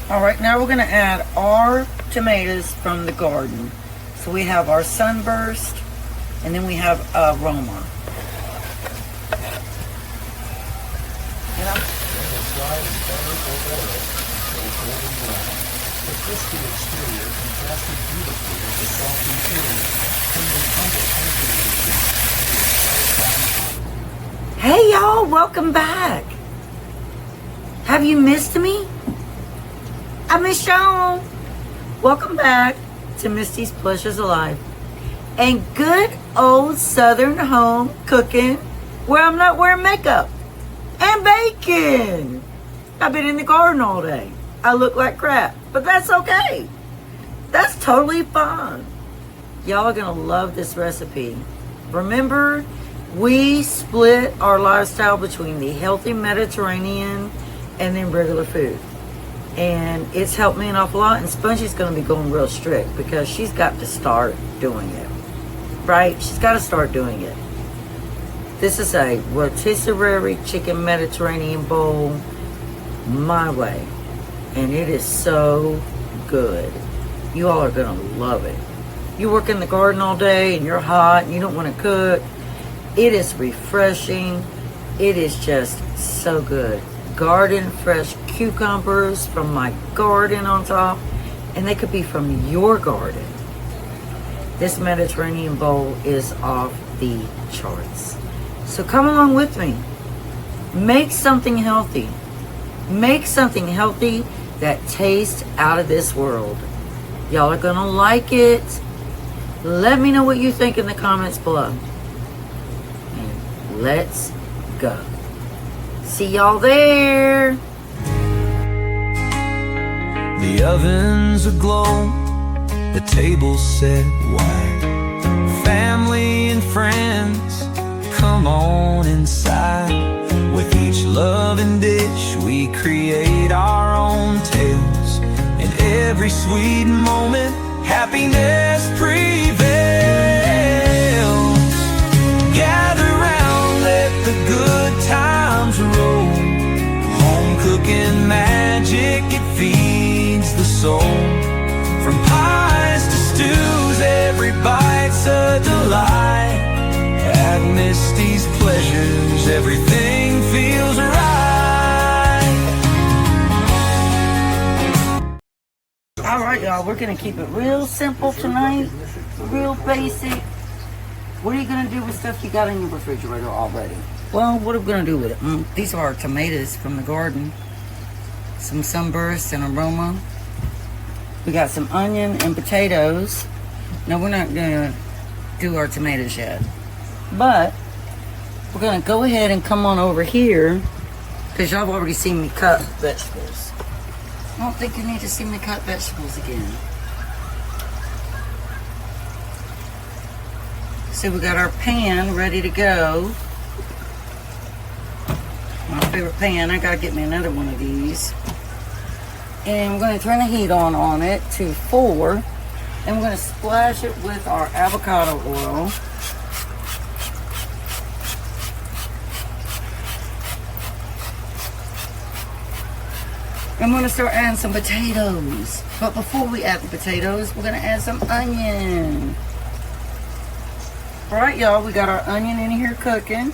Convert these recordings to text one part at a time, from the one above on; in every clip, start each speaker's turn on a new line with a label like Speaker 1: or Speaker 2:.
Speaker 1: All right, now we're going to add our tomatoes from the garden. So we have our Sunburst, and then we have Roma. Hey y'all, welcome back. Have you missed me? I miss y'all. Welcome back to Misty's Pleasures Alive. And good old Southern home cooking where I'm not wearing makeup. And bacon. I've been in the garden all day. I look like crap, but that's okay. That's totally fine. Y'all are gonna love this recipe. Remember, we split our lifestyle between the healthy Mediterranean and then regular food. And it's helped me an awful lot. And Spongy's going to be going real strict because she's got to start doing it. Right? She's got to start doing it. This is a rotisserie chicken Mediterranean bowl my way. And it is so good. You all are going to love it. You work in the garden all day and you're hot and you don't want to cook. It is refreshing. It is just so good. Garden fresh cucumbers from my garden on top, and they could be from your garden. This Mediterranean bowl is off the charts. So come along with me. Make something healthy. Make something healthy that tastes out of this world. Y'all are gonna like it. Let me know what you think in the comments below. And let's go. See y'all there.
Speaker 2: The oven's aglow, the table's set wide. Family and friends, come on inside. With each loving dish, we create our own tales. In every sweet moment, happiness prevails. Gather round, let the good times roll. Home cooking magic, it feeds the soul. From pies to stews, every bite's a delight. At Misty's Pleasures, everything feels right.
Speaker 1: All right, y'all, we're gonna keep it real simple tonight, real basic. What are you gonna do with stuff you got in your refrigerator already? Well, what are we gonna do with it? These are our tomatoes from the garden. Some Sunburst and Aroma. We got some onion and potatoes. Now, we're not gonna do our tomatoes yet, but we're gonna go ahead and come on over here because y'all have already seen me cut vegetables. I don't think you need to see me cut vegetables again. So we got our pan ready to go. My favorite pan. I gotta get me another one of these. And we're gonna turn the heat on it to 4. And we're gonna splash it with our avocado oil. I'm gonna start adding some potatoes. But before we add the potatoes, we're gonna add some onion. All right, y'all, we got our onion in here cooking.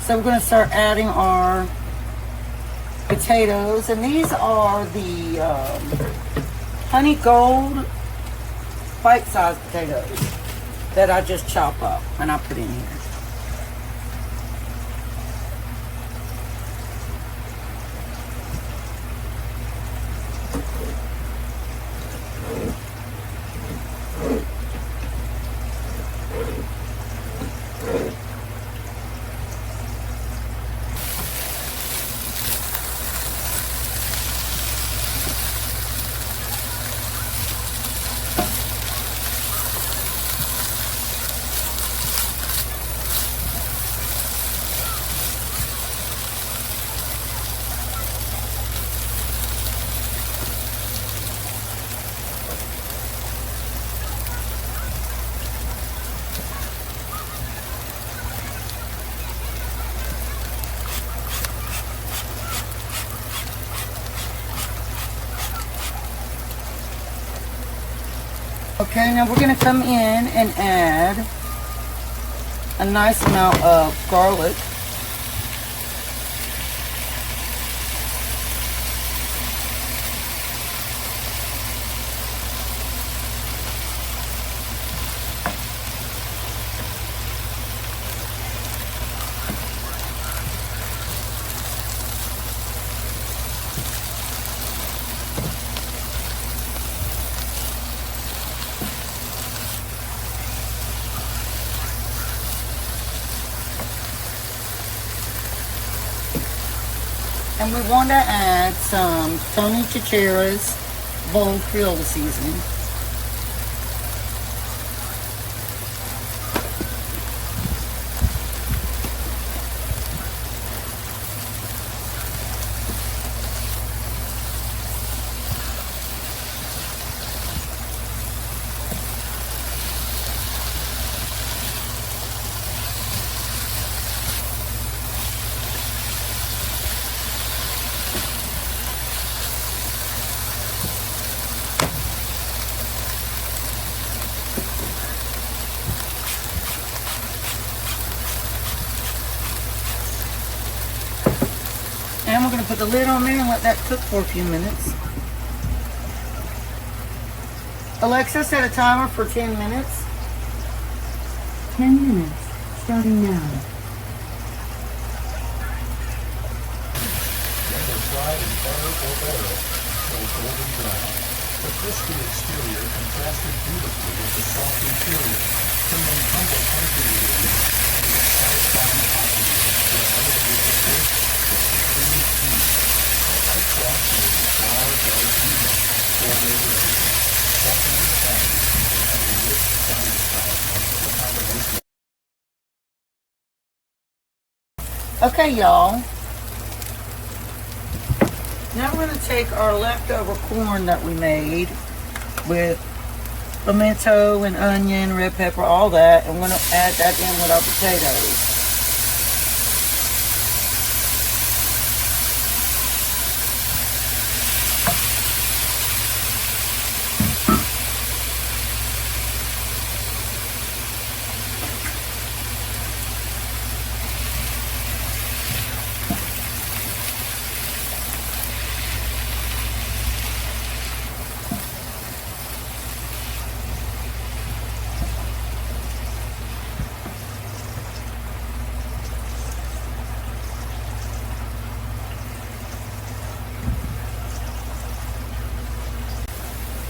Speaker 1: So we're gonna start adding our potatoes. And these are the honey gold bite-sized potatoes that I just chop up and I put in here. Okay, now we're going to come in and add a nice amount of garlic. And we want to add some Tony Chichera's bold Creole seasoning. And we're going to put the lid on there and let that cook for a few minutes. Alexa, set a timer for 10 minutes.
Speaker 3: 10 minutes, starting now.
Speaker 4: Never fried in butter or oil till golden brown. The crispy exterior contrasted beautifully with the soft interior, bringing humble ingredients and a satisfying package that elevated the taste of supreme cheese. The white sauce made the flour very even, poured over everything, softening the sandwich and adding rich, satisfying the combination.
Speaker 1: Okay, y'all. Now we're going to take our leftover corn that we made with pimento and onion, red pepper, all that, and we're going to add that in with our potatoes.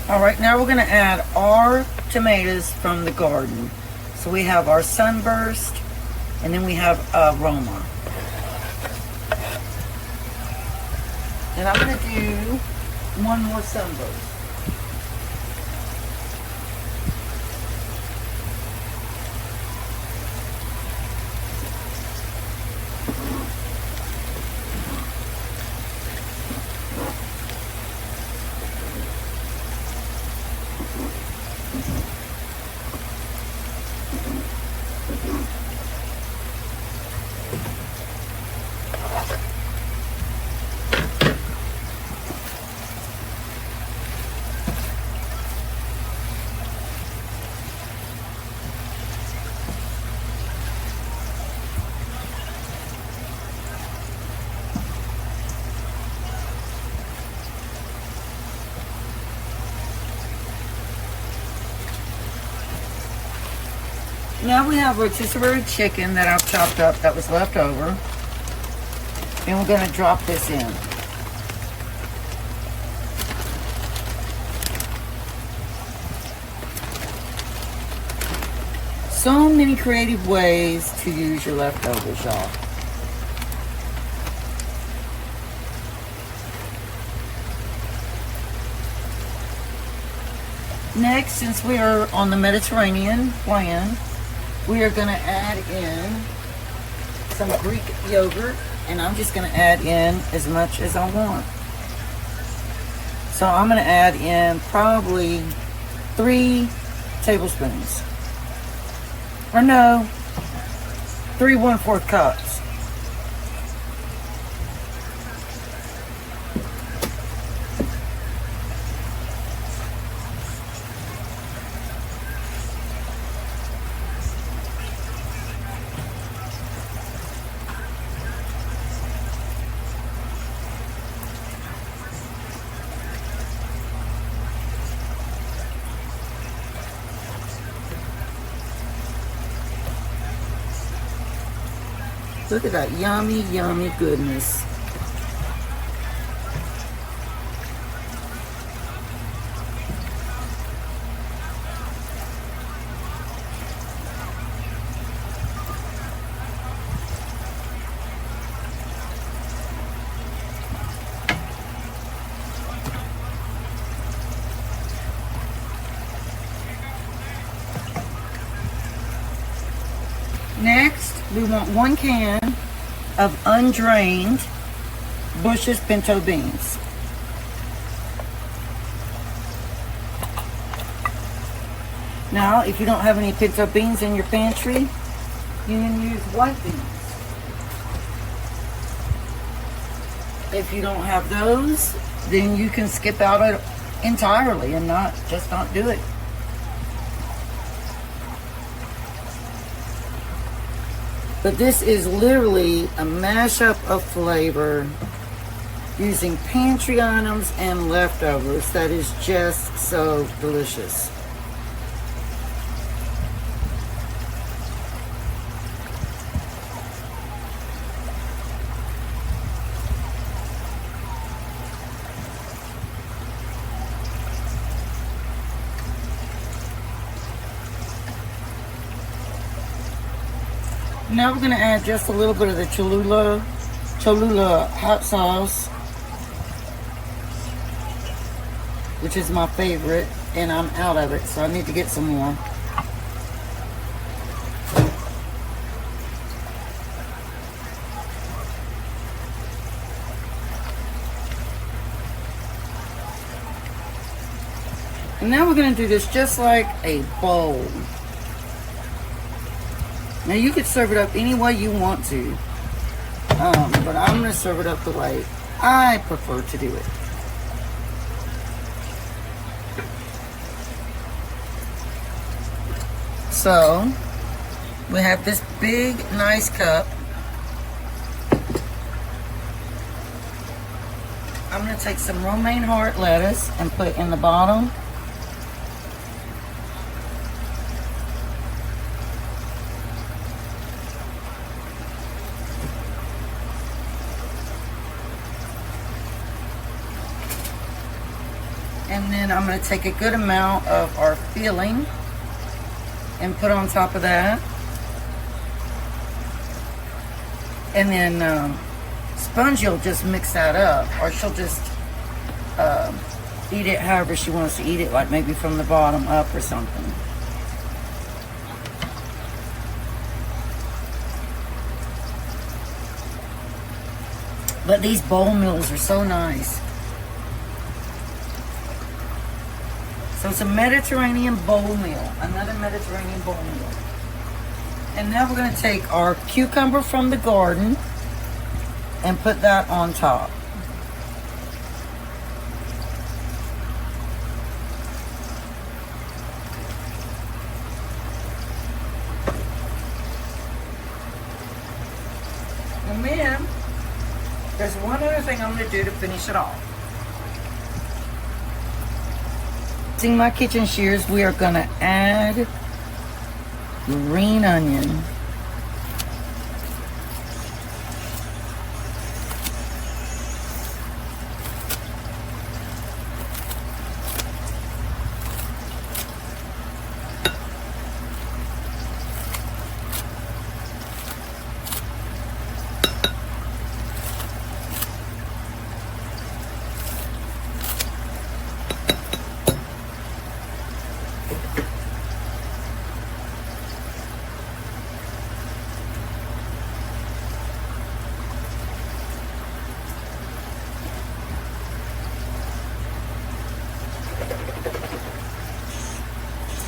Speaker 1: All right, now we're going to add our tomatoes from the garden. So we have our Sunburst, and then we have Roma. And I'm going to do one more Sunburst. Now we have rotisserie chicken that I've chopped up that was left over. And we're going to drop this in. So many creative ways to use your leftovers, y'all. Next, since we are on the Mediterranean plan, we are going to add in some Greek yogurt, and I'm just going to add in as much as I want. So I'm going to add in probably 3 tablespoons. Or no, 3 1/4 cups. Look at that yummy, yummy goodness. Next, we want 1 can of undrained Bush's pinto beans. Now, if you don't have any pinto beans in your pantry, you can use white beans. If you don't have those, then you can skip out it entirely and not do it. But this is literally a mashup of flavor using pantry items and leftovers that is just so delicious. Now we're going to add just a little bit of the Cholula hot sauce, which is my favorite, and I'm out of it, so I need to get some more. And now we're going to do this just like a bowl. Now you could serve it up any way you want to, but I'm going to serve it up the way I prefer to do it. So, we have this big, nice cup. I'm going to take some romaine heart lettuce and put it in the bottom. And then I'm going to take a good amount of our filling and put on top of that. And then Spongy will just mix that up, or she'll just eat it however she wants to eat it, like maybe from the bottom up or something. But these bowl meals are so nice. So it's a Mediterranean bowl meal, another Mediterranean bowl meal. And now we're going to take our cucumber from the garden and put that on top. And then there's one other thing I'm going to do to finish it off. Using my kitchen shears, we are going to add green onion.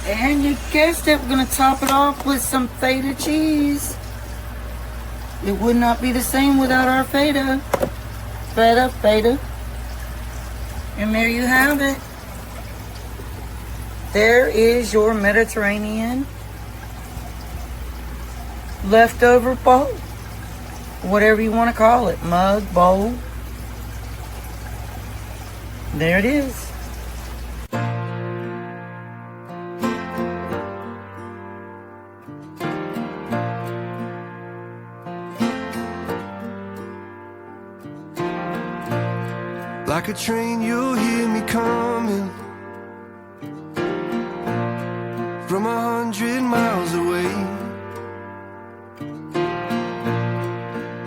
Speaker 1: And you guessed it, we're going to top it off with some feta cheese. It would not be the same without our feta. Feta. And there you have it. There is your Mediterranean leftover bowl. Whatever you want to call it. Mug, bowl. There it is.
Speaker 5: train, you'll hear me coming from 100 miles away.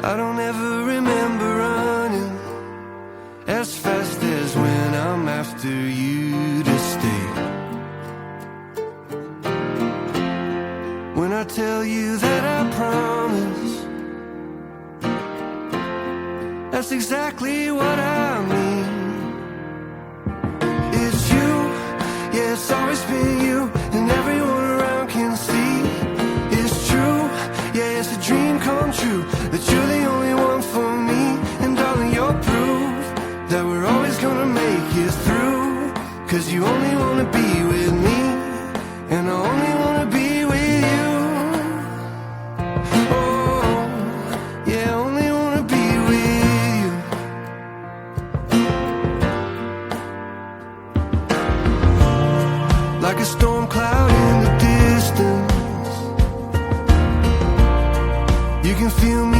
Speaker 5: I don't ever remember running as fast as when I'm after you to stay. When I tell you that I promise, that's exactly what I mean. It's you, yeah, it's always been you, and everyone around can see. It's true, yeah, it's a dream come true, that you're the only one for me. And darling, you're proof that we're always gonna make it through. 'Cause you only wanna be with me, and I only wanna be with you. Oh, yeah, I only wanna be with you. Like a storm cloud in the distance, you can feel me